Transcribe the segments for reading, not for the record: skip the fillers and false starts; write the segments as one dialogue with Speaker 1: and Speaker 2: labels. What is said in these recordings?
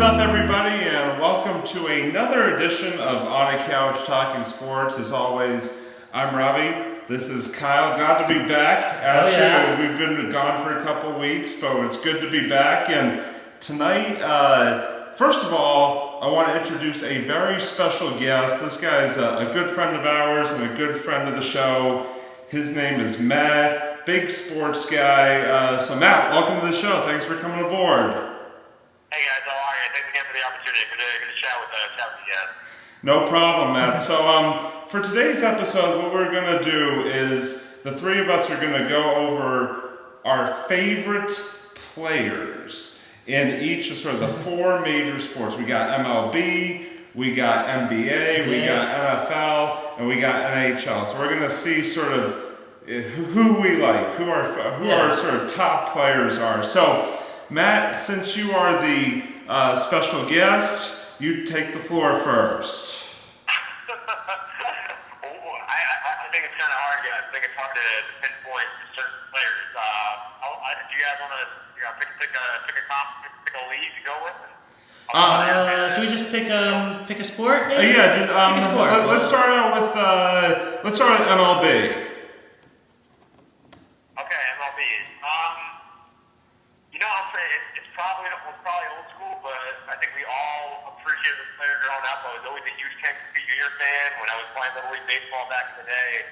Speaker 1: up, everybody, and welcome to another edition of On a Couch Talking Sports. As always, I'm Robbie. This is Kyle. Glad to be back. Actually, we've been gone for a couple weeks, but it's good to be back. And tonight, first of all, I want to introduce a very special guest. This guy is a good friend of ours and a good friend of the show. His name is Matt, big sports guy. So Matt, welcome to the show. Thanks for coming aboard.
Speaker 2: Hey guys, how are you? Thanks again for the opportunity to chat with you guys.
Speaker 1: No problem, Matt. So for today's episode, what we're going to do is the three of us are going to go over our favorite players in each of sort of the four major sports. We got MLB, we got NBA, we got NFL, and we got NHL. So we're going to see sort of who we like, who our sort of top players are. So Matt, since you are the special guest, you take the floor first.
Speaker 2: I think it's kind of hard, guys. I think it's hard to pinpoint certain players. Do you guys want to pick a lead to go with?
Speaker 3: Should we just pick a sport? Maybe?
Speaker 1: Pick
Speaker 3: a sport.
Speaker 1: Let's start out with MLB.
Speaker 2: Okay, MLB. I'll say it's probably old school, but I think we all appreciated this player growing up. I was always a huge Ken Griffey Jr. fan. When I was playing Little League baseball back in the day,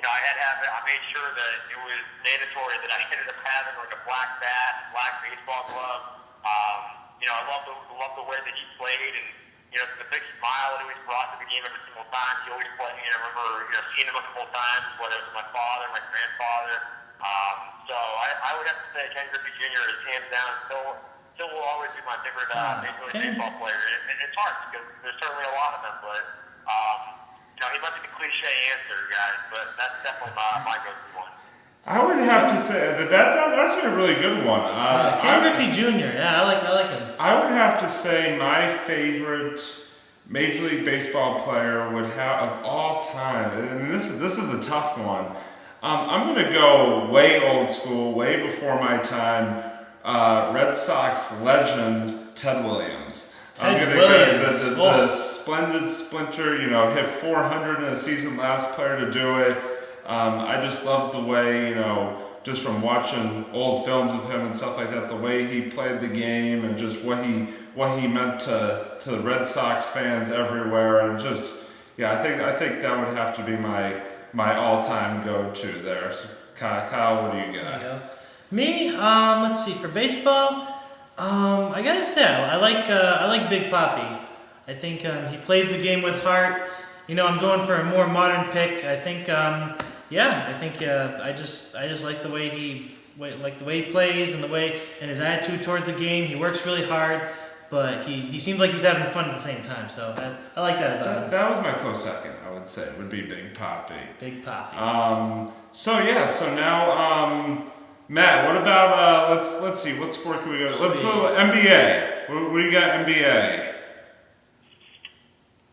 Speaker 2: I made sure that it was mandatory that I ended up having like a black bat, black baseball glove. I love the way that he played, and the big smile that he always brought to the game every single time. He always played. I remember seeing him a couple times, whether it was my father, my grandfather. So I would have to say Ken Griffey Jr. is hands down still will always be my favorite Major League Baseball player. And it's hard because there's certainly a lot of them, but he might be the cliche answer, guys, but that's definitely my go-to one.
Speaker 1: I would have to say that's a really good one.
Speaker 3: Ken Griffey Jr. Yeah, I like him.
Speaker 1: I would have to say my favorite Major League Baseball player would have of all time, and this is a tough one. I'm going to go way old school, way before my time. Red Sox legend Ted Williams. I'm going to go the splendid splinter, hit 400 in a season, last player to do it. I just love the way, just from watching old films of him and stuff like that, the way he played the game and just what he meant to the Red Sox fans everywhere. And just, I think that would have to be my all-time go-to there. So, Kyle, what do you got?
Speaker 3: Me? Let's see. For baseball, I gotta say I like Big Papi. I think he plays the game with heart. I'm going for a more modern pick. I think, I just like the way he plays and his attitude towards the game. He works really hard, but he seems like he's having fun at the same time. So I like that about him.
Speaker 1: That was my close second. I would say would be Big Papi.
Speaker 3: Big Papi.
Speaker 1: So now. Matt, what about let's see, what sport can we go? Let's go NBA. What do you got NBA?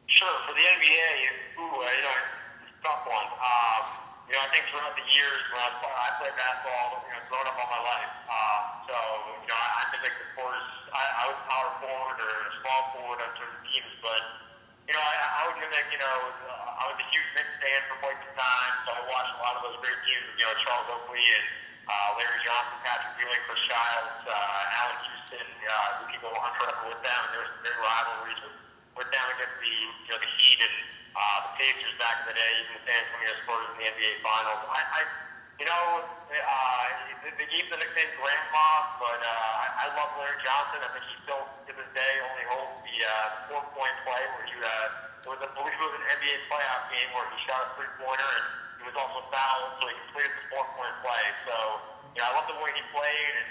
Speaker 2: Sure, for the NBA, it's a tough one. I think throughout the years when I played basketball, growing up all my life. I mimic the course. I was power forward or small forward on certain teams, but I would mimic. I was a huge Knicks fan for quite some time, so I watched a lot of those great teams. Charles Oakley and Larry Johnson, Patrick Ewing, Chris Childs, Allen Houston. We could go on forever with them. And there was some great rivalries with them against the Heat and the Pacers back in the day, even the San Antonio Spurs in the NBA Finals. They gave the nickname Grandpa, but I love Larry Johnson. I think he still, to this day, only holds the 4-point play where I believe it was an NBA playoff game where he shot a three-pointer and he was also fouled, so he completed the 4-point play. So, I love the way he played, and,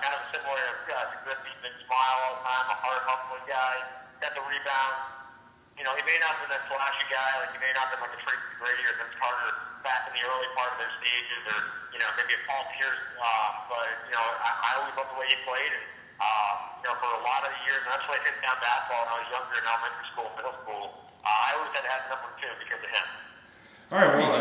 Speaker 2: kind of similar to Griffey, big smile all the time, a hard hustling guy, got the rebound. He may not have been a flashy guy, like he may not have been like a Tracy Brady or Vince Carter back in the early part of their stages, or, maybe a Paul Pierce, but, I always loved the way he played, and, for a lot of the years, and that's why I hit down basketball when I was younger in elementary school, middle school, I always had to have number 2 because of him.
Speaker 1: All right, well,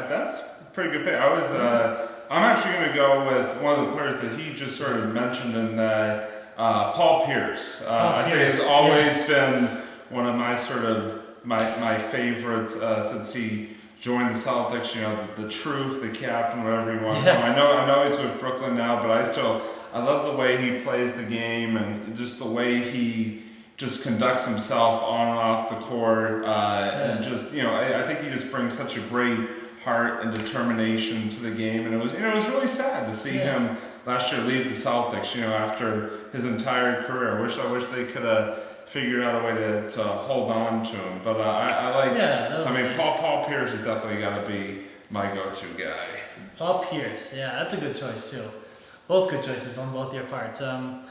Speaker 1: that's a pretty good pick. I'm actually going to go with one of the players that he just sort of mentioned in that Paul Pierce. I think it's always been one of my sort of my favorites since he joined the Celtics. You know, the truth, the captain, whatever you want to call him. I know he's with Brooklyn now, but I love the way he plays the game and just the way he just conducts himself on and off the court. And just, you know, I think he just brings such a great heart and determination to the game. And it was really sad to see him last year leave the Celtics, you know, after his entire career. I wish they could have figured out a way to hold on to him. But Paul Pierce has definitely got to be my go-to guy.
Speaker 3: Paul Pierce, yeah, that's a good choice too. Both good choices on both your parts. I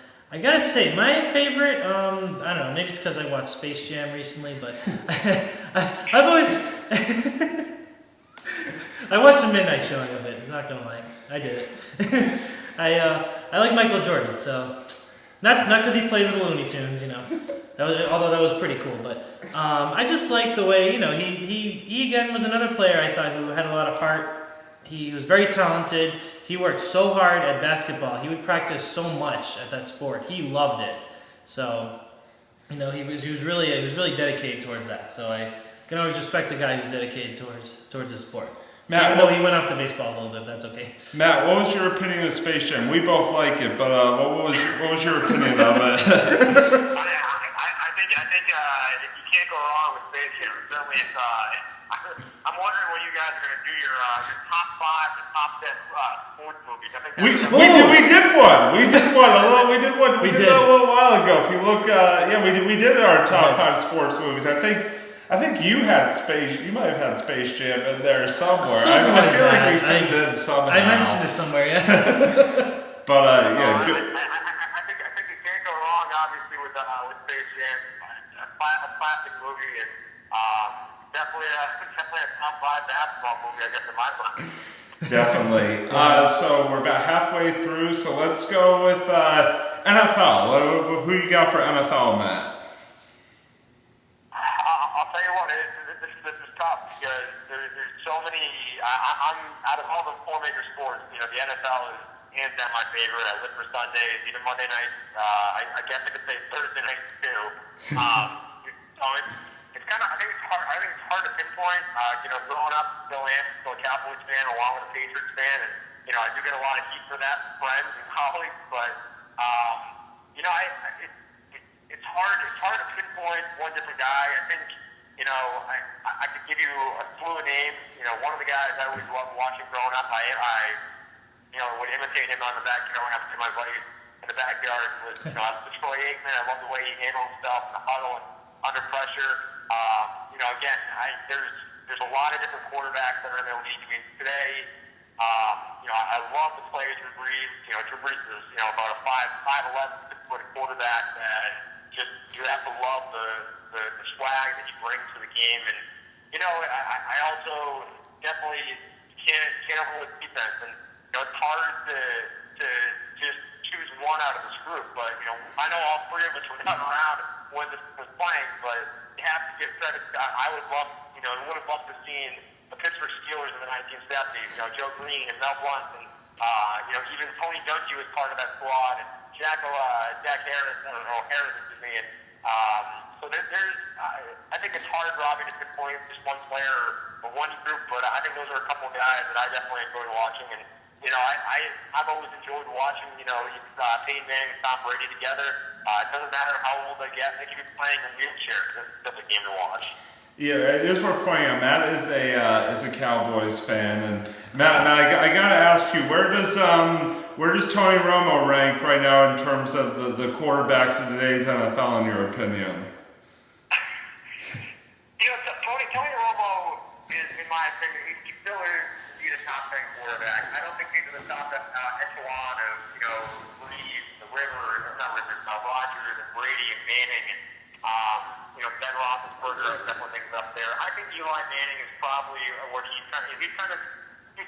Speaker 3: gotta say, my favorite, I don't know, maybe it's because I watched Space Jam recently, but I've always... I watched the midnight showing of it, I'm not gonna lie. I did it. I like Michael Jordan, so... Not because he played with the Looney Tunes, you know. Although that was pretty cool, but I just like the way, you know, he again was another player I thought who had a lot of heart. He was very talented. He worked so hard at basketball. He would practice so much at that sport. He loved it. So, you know, he was really dedicated towards that. So I can always respect a guy who's dedicated towards his sport. Matt, even though he went off to baseball a little bit, that's okay.
Speaker 1: Matt, what was your opinion of Space Jam? We both like it, but what was your opinion of it?
Speaker 2: I think you can't go wrong with Space Jam. Certainly, I'm wondering when you guys are going to do your top 5 to top 10 sports movies. I think
Speaker 1: we did one. We did that a little while ago. If you look, we did our top 5 sports movies. I think you might have had Space Jam in there somewhere. I feel like we fit it in somehow.
Speaker 3: I mentioned it somewhere, yeah.
Speaker 1: But
Speaker 2: good. I think you can't go wrong, obviously, with Space Jam. A classic movie, and definitely a top 5 basketball movie, I guess, in my mind.
Speaker 1: Definitely. So we're about halfway through. So let's go with NFL. Who you got for NFL, Matt?
Speaker 2: I'll tell you what, this is tough because there's so many. I'm out of all the four major sports. You know, the NFL is hands down my favorite. I live for Sundays, even Monday nights. I guess I could say Thursday nights too. So it's kind of. I think it's hard to pinpoint. You know, growing up, still a Cowboys fan along with a Patriots fan, and you know, I do get a lot of heat for that from friends and colleagues. But you know, it's hard to pinpoint one different guy. I think, you know, I could give you a slew of names. You know, one of the guys I always loved watching growing up, I you know, would imitate him on the backyard when I was to my buddies in the backyard was, you know, Troy Aikman. I love the way he handles stuff in the huddle and under pressure. You know, again, there's a lot of different quarterbacks that are in the league. I mean, today, you know, I love the play of Drew Brees. You know, Drew Brees is, you know, about a 5'11", 6-foot quarterback that just, you have to love the swag that he brings to the game. And, you know, I also definitely can't overlook defense. And, you know, it's hard to just choose one out of this group. But, you know, I know all three of us were not around when this was playing, but you have to give credit. I would have loved to have seen the Pittsburgh Steelers in the 1970s. You know, Joe Green and Mel Blount, and you know, even Tony Dungy was part of that squad, and Jack Harris, excuse me. And so there's, I think it's hard, Robbie, to pinpoint just one player or one group, but I think those are a couple of guys that I definitely enjoyed watching. And you know, I've always enjoyed watching, you know, Peyton Manning and Tom Brady together. It doesn't matter how old they get; they can be playing in wheelchairs. It's still a game to watch.
Speaker 1: Yeah, it is worth pointing out. Matt is a Cowboys fan, and Matt, I gotta ask you, where does Tony Romo rank right now in terms of the quarterbacks of today's NFL, in your opinion?
Speaker 2: You know, Tony Romo is, in my opinion, he still is the top 10 quarterback. I don't think he's in the top echelon of, you know, Brees, Rodgers, and Brady and Manning, and you know, Ben Roethlisberger, definitely things up there. I think Eli Manning is probably where he's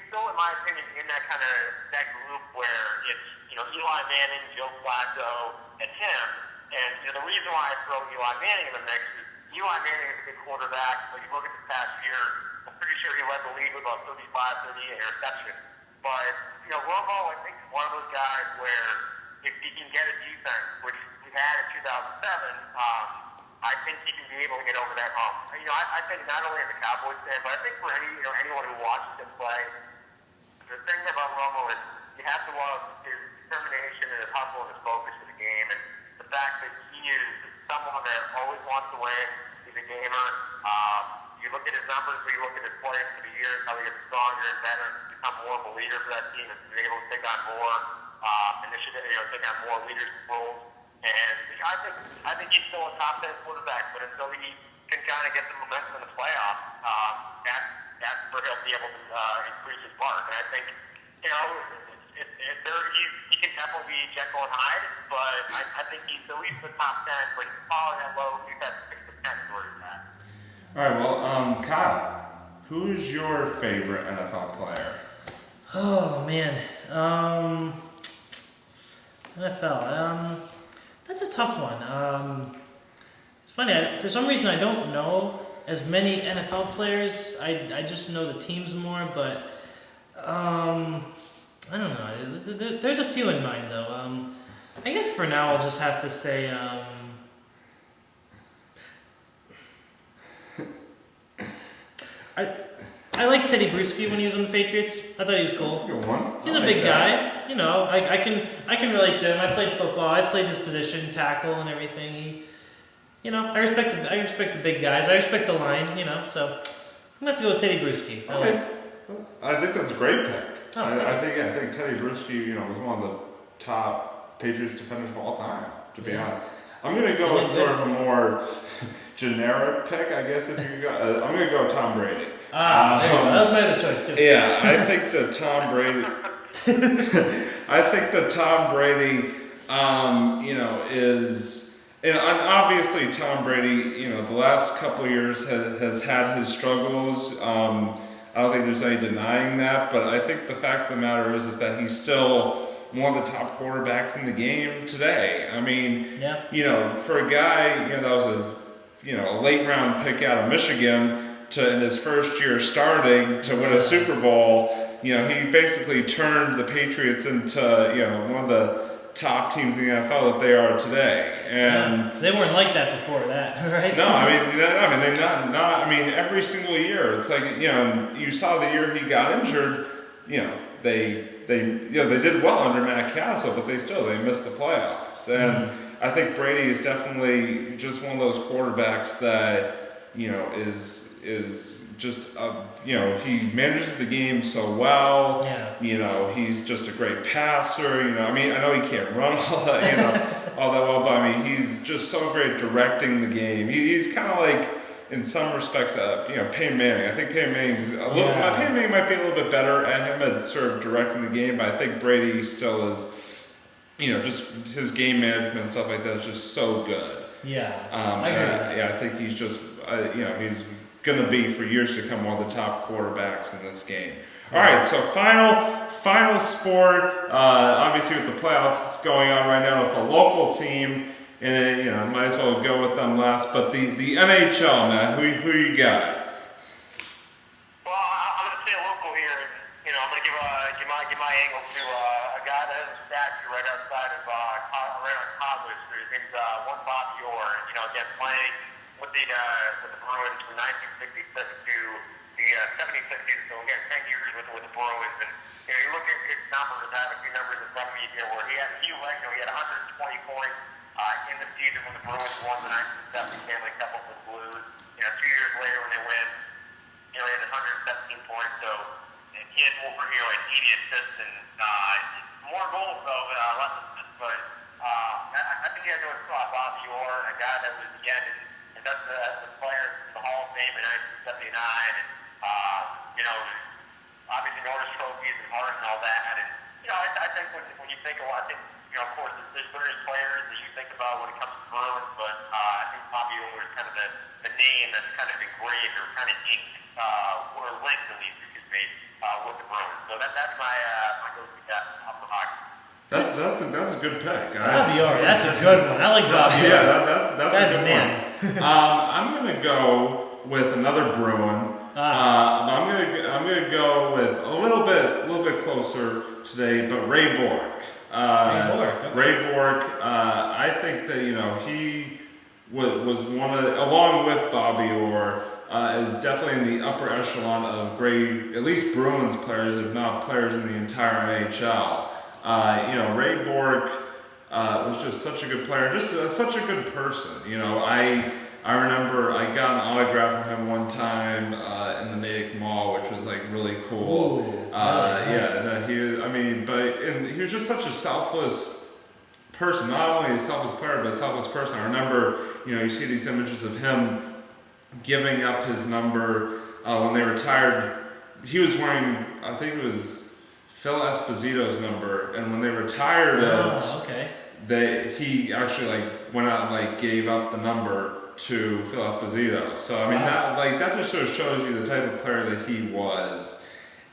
Speaker 2: still, in my opinion, in that group where it's, you know, Eli Manning, Joe Flacco, and him. And you know, the reason why I throw Eli Manning in the mix is Eli Manning is a good quarterback. But you look at the past year, I'm pretty sure he led the league with about 35, 38 interceptions. But you know, Romo, I think, is one of those guys where, you if he can get a defense, which we had in 2007, I think he can be able to get over that hump. I think not only as a Cowboys fan, but I think for anyone who watches him play, the thing about Romo is you have to love his determination and his hustle and his focus for the game, and the fact that he is someone that always wants to win. He's a gamer. You look at his numbers, but you look at his play for the years, how he gets stronger and better, become more of a leader for that team, and be able to take on more initiative, take on more leadership roles. And I think he's still a top 10 quarterback, but until he can kind of get the momentum in the playoffs, that's where he'll be able to increase his mark. And I think, he can definitely be Jekyll and Hyde, but I think he's at least the top 10, but he's probably that low. He's at 6 to 10 where he's at.
Speaker 1: All right, well, Kyle, who is your favorite NFL player?
Speaker 3: Oh man, NFL. That's a tough one. It's funny. For some reason, I don't know as many NFL players. I just know the teams more, but I don't know. There's a few in mind though. I guess for now, I'll just have to say. I like Teddy Bruschi when he was on the Patriots. I thought he was cool.
Speaker 1: Good one.
Speaker 3: He's a big guy. I can relate to him. I played football. I played his position, tackle, and everything. I respect the big guys. I respect the line. So I'm gonna have to go with Teddy Bruschi.
Speaker 1: I think that's a great pick.
Speaker 3: Oh,
Speaker 1: I think Teddy Bruschi, was one of the top Patriots defenders of all time. To be honest, I'm gonna go with sort of a more generic pick, I guess. If you go, I'm gonna go Tom Brady.
Speaker 3: That was my other choice too.
Speaker 1: Yeah, I think the Tom Brady. Is, and obviously Tom Brady, the last couple of years has had his struggles. I don't think there's any denying that, but I think the fact of the matter is that he's still one of the top quarterbacks in the game today. I mean, for a guy, that was a late round pick out of Michigan to in his first year starting to win a Super Bowl, he basically turned the Patriots into, one of the top teams in the NFL that they are today. And
Speaker 3: they weren't like that before that, right?
Speaker 1: No, they're not. Every single year, it's like, you saw the year he got injured, they did well under Matt Castle, but they missed the playoffs. And I think Brady is definitely just one of those quarterbacks that, is just, he manages the game so well.
Speaker 3: Yeah.
Speaker 1: He's just a great passer. I know he can't run all that, all that well, but he's just so great directing the game. He's kind of like, in some respects, Peyton Manning. I think Peyton Manning might be a little bit better at him at sort of directing the game, but I think Brady still is, just his game management and stuff like that is just so good.
Speaker 3: Yeah, I agree with that.
Speaker 1: I think he's just, he's going to be for years to come one of the top quarterbacks in this game. All right, so final sport. Obviously, with the playoffs going on right now, with a local team. And might as well go with them last. But the NHL, man, who you got?
Speaker 2: Well, I'm going to stay local here. I'm going to give my angle to a guy that has a statue right outside of right on Cobblers Street. His name's one Bobby Orr. Again, playing with the Bruins from 1966 to the 76 season. So again, 10 years with the Bruins. And you look at his numbers. I have a few numbers in front of me here where he had 120 points. In the season when the Bruins won the 1970 Stanley Cup with the Blues, 2 years later when they win, he had 117 points. So he had over 80 assists and more goals though, less assists. But I think he had to have Bobby Orr, a guy that was again inducted as the player in the Hall of Fame in 1979, and obviously Norris trophies and Hart and all that. And I think when you think of, of course, there's various players that you think about when it comes to Bruins, but I think Bobby Orr is kind of the name that's kind of engraved or kind of inked, or linked at least, with the Bruins. So that's my go-to guy off the hockey.
Speaker 1: That's a good pick.
Speaker 3: Bobby Orr, that's a good one. I like Bobby Orr.
Speaker 1: Yeah, that's
Speaker 3: Guy's
Speaker 1: a good
Speaker 3: man.
Speaker 1: one. I'm gonna go with another Bruin. I'm gonna go with a little bit closer today, but Ray Bork. Ray Bork. I think that he was one of, along with Bobby Orr, is definitely in the upper echelon of great, at least Bruins players, if not players in the entire NHL. Ray Bork was just such a good player, just such a good person. I remember I got an autograph from him one time in the Natick Mall, which was like really cool.
Speaker 3: Ooh, nice.
Speaker 1: Yeah, he was just such a selfless person. Not only a selfless player, but a selfless person. I remember, you see these images of him giving up his number when they retired. He was wearing, I think it was Phil Esposito's number, and when they retired he actually went out and gave up the number to Phil Esposito. So I mean that just sort of shows you the type of player that he was,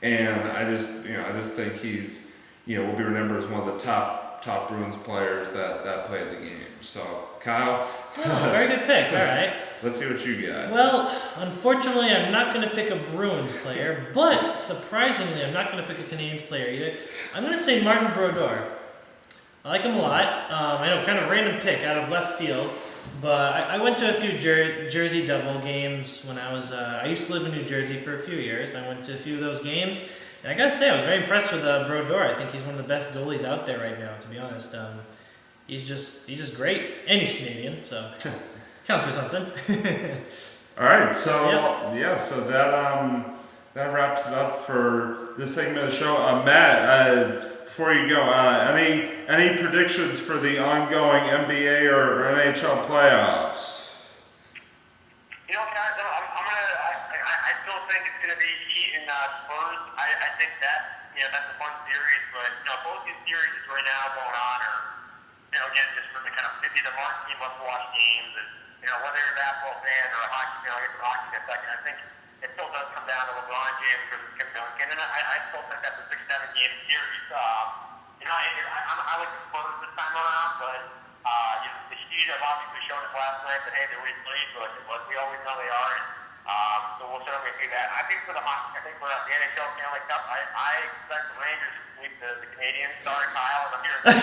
Speaker 1: and I just think he's will be remembered as one of the top Bruins players that played the game. So Kyle,
Speaker 3: very good pick. All right.
Speaker 1: Let's see what you got.
Speaker 3: Well, unfortunately, I'm not going to pick a Bruins player, but surprisingly, I'm not going to pick a Canadiens player either. I'm going to say Martin Brodeur. I like him a lot. I know, kind of random pick out of left field, but I went to a few Jersey Devil games when I used to live in New Jersey for a few years. I went to a few of those games, and I got to say, I was very impressed with Brodeur. I think he's one of the best goalies out there right now, to be honest. He's just great, and he's Canadian, so count for something.
Speaker 1: All right, so so that wraps it up for this segment of the show. Matt, before you go, any predictions for the ongoing NBA or NHL playoffs?
Speaker 2: Guys, I still think it's going to be Heat and Spurs. I think that's a fun series, but both these series right now going on are again just really kind of maybe the marquee must-watch games, and whether you're a basketball fan or a hockey, I get to hockey in a second. I think it still does come down to LeBron James versus Tim Duncan, and I still think that's a 6-7 game series. I like the Spurs this time around, but the Heat have obviously shown us last night that hey, they're really played, but we always know they are. So we'll certainly see that. I think for the hockey, I think for the NHL Stanley Cup, I expect the Rangers to sweep the Canadiens. Sorry, Kyle, I'm here.
Speaker 3: Don't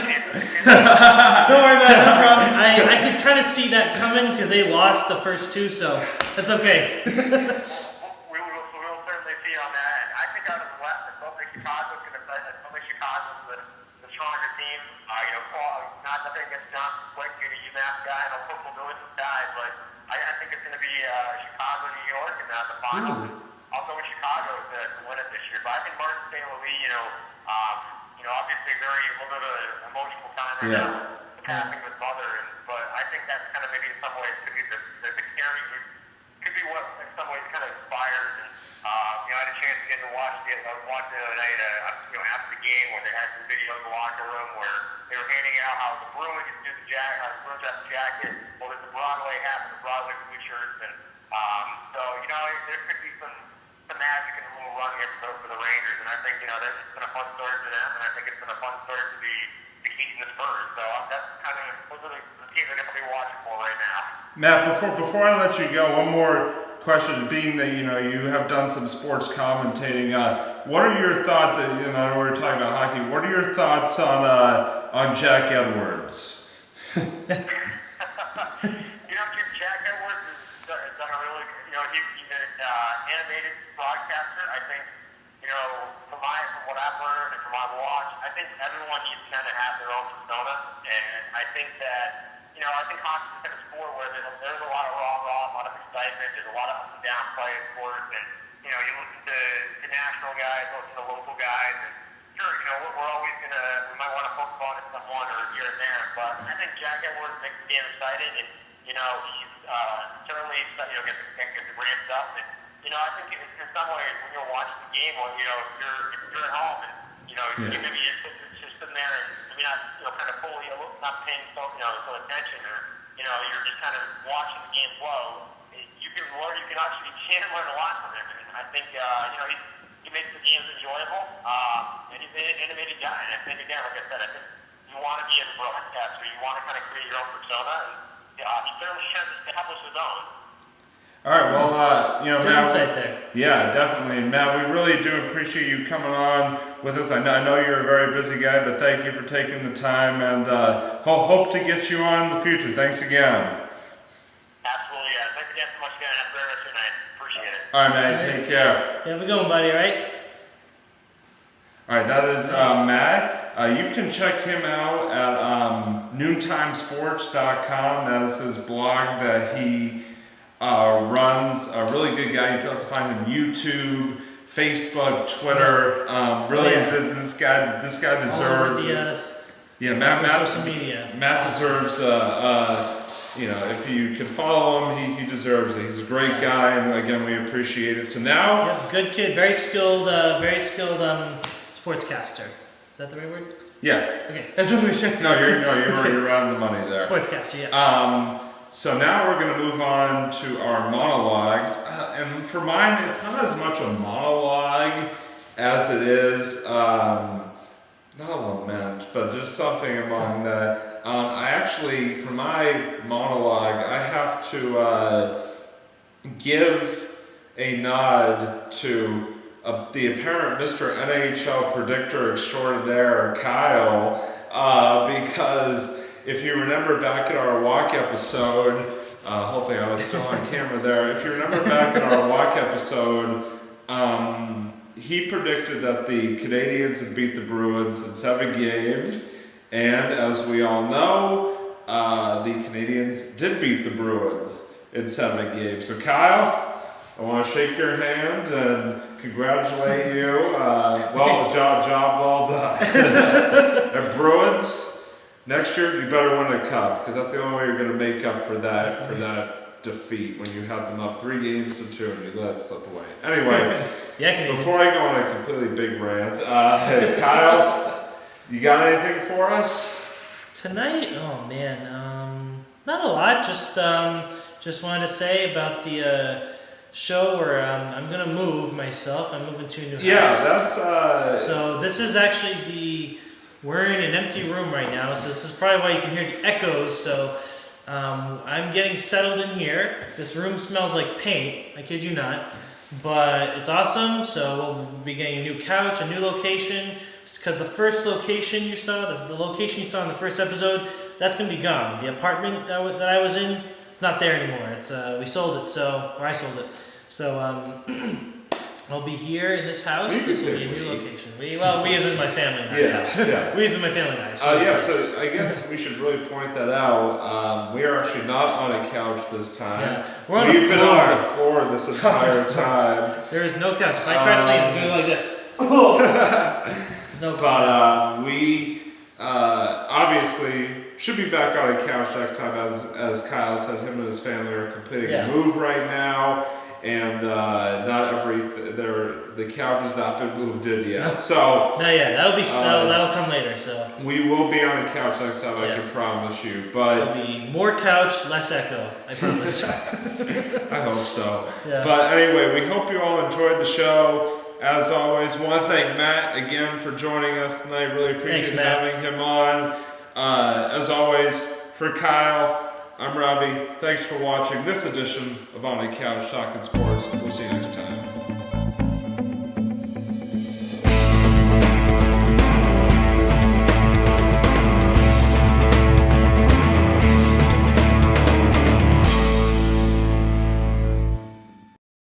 Speaker 3: worry about it, no problem. I could kind of see that coming because they lost the first two, so that's okay.
Speaker 2: We will certainly see on that. And I think out of the West, I still think Chicago's going to play. I still think Chicago's the stronger team. Not nothing against Johnson Quick, being a UMass guy, and a football village guy, but I think it's going to be Chicago, New York, and the final. I'll go with Chicago to win it this year. But I think Martin St. Louis, obviously a little bit of an emotional time right now, the passing of his mother, but I think that's kind of maybe in some ways could be the carry, could be what in some ways kind of inspires. And I had a chance to get to watch it. I was watching the other night, after the game where they had some video in the locker room where they were handing out how the Bruins do the Bruins have the jacket, well, there's the Broadway hat and the Broadway blue shirts, and there could be some magic in a little run here for the Rangers, and I think that's been a fun start to them, and I think it's been a fun start to the Heat and the Spurs. So that's kind of those are the teams I'm going to be watching for right now.
Speaker 1: Matt, before I let you go, one more question. Being that you have done some sports commentating, what are your thoughts? We're talking about hockey. What are your thoughts on Jack Edwards?
Speaker 2: Jack Edwards has done a really, he's an animated broadcaster. I think, from what I've learned and from what I've watched, I think everyone needs to kind of have their own persona, and I think that, I think hockey's kind of sport where there's a lot of raw, a lot of excitement, there's a lot of up and down play in sports, and, you listen to national guys, listen to local guys, and sure, we're always we might want to focus on someone or here and there, but I think Jack Edwards makes the game exciting, and, he's certainly, gets the ramped up, and, I think in some ways when you're watching the game, or, if you're at home, and, maybe it's just sitting there and maybe not, kind of fully, not paying so attention, or, you're just kind of watching the game flow, you can learn a lot from him, and I think, he makes the games enjoyable, and he's an animated guy, and I think, again, like I said, I think you want to be a broadcaster, you want to kind of create your own persona, and he certainly has established his own.
Speaker 1: All right, well,
Speaker 3: Good
Speaker 1: Matt.
Speaker 3: insight there.
Speaker 1: Yeah, definitely, Matt. We really do appreciate you coming on with us. I know you're a very busy guy, but thank you for taking the time, and hope to get you on in the future. Thanks again.
Speaker 2: Absolutely, yeah. Thanks again so much, guys. Have a great rest of your night. Appreciate it.
Speaker 1: All right, Matt. Take care.
Speaker 3: Yeah, we're going, buddy. All right.
Speaker 1: All right, that is Matt. You can check him out at noontime.sports.com. That is his blog that he runs. A really good guy. You can also find him YouTube, Facebook, Twitter. This guy deserves. Matt.
Speaker 3: Social media.
Speaker 1: Matt deserves. If you can follow him, he deserves it. He's a great guy, and again, we appreciate it. So now,
Speaker 3: Good kid, very skilled sportscaster. Is that the right word?
Speaker 1: yeah.
Speaker 3: Okay, that's what we said.
Speaker 1: No, you're on the money there.
Speaker 3: Sportscaster, yes.
Speaker 1: So now we're going to move on to our monologues, and for mine, it's not as much a monologue as it is not a lament, but just something among that. I actually, for my monologue, I have to give a nod to the apparent Mr. NHL predictor extraordinaire, Kyle, because if you remember back in our walk episode, hopefully I was still on camera there, if you remember back in our walk episode, he predicted that the Canadians would beat the Bruins in 7 games, and as we all know, the Canadians did beat the Bruins in 7 games. So Kyle, I want to shake your hand and congratulate you. Job well done. And Bruins, next year you better win a cup, because that's the only way you're going to make up for that defeat when you had them up 3 games to 2 and you let it slip away. Anyway, before I go on a completely big rant, Kyle, you got anything for us
Speaker 3: tonight? Oh man, not a lot. Just wanted to say about the show where I'm gonna move myself. I'm moving to a new house.
Speaker 1: Yeah, that's
Speaker 3: So this is actually we're in an empty room right now, so this is probably why you can hear the echoes. So I'm getting settled in here. This room smells like paint, I kid you not, but it's awesome. So we'll be getting a new couch, a new location, because the first location you saw, the location you saw in the first episode, that's gonna be gone. The apartment that I was in, it's not there anymore. It's we sold it, or I sold it. So I'll be here in this house. This will be a new location. We as in my family and I.
Speaker 1: Yeah.
Speaker 3: We as in my family and I.
Speaker 1: So I guess we should really point that out. We are actually not on a couch this time.
Speaker 3: Yeah. We've
Speaker 1: been on the floor this entire time.
Speaker 3: There is no couch. If I try to leave, I'm going to go like this. No.
Speaker 1: But we obviously should be back on a couch next time, as Kyle said. Him and his family are completing a move right now, and the couch has not been moved in yet. So
Speaker 3: that'll come later. So
Speaker 1: we will be on a couch next time. I can promise you. But
Speaker 3: it'll be more couch, less echo. I promise.
Speaker 1: I hope so.
Speaker 3: Yeah.
Speaker 1: But anyway, we hope you all enjoyed the show. As always, want to thank Matt again for joining us tonight. Really appreciate having him on. As always, for Kyle, I'm Robbie. Thanks for watching this edition of On a Couch Talking Sports. We'll see you next time.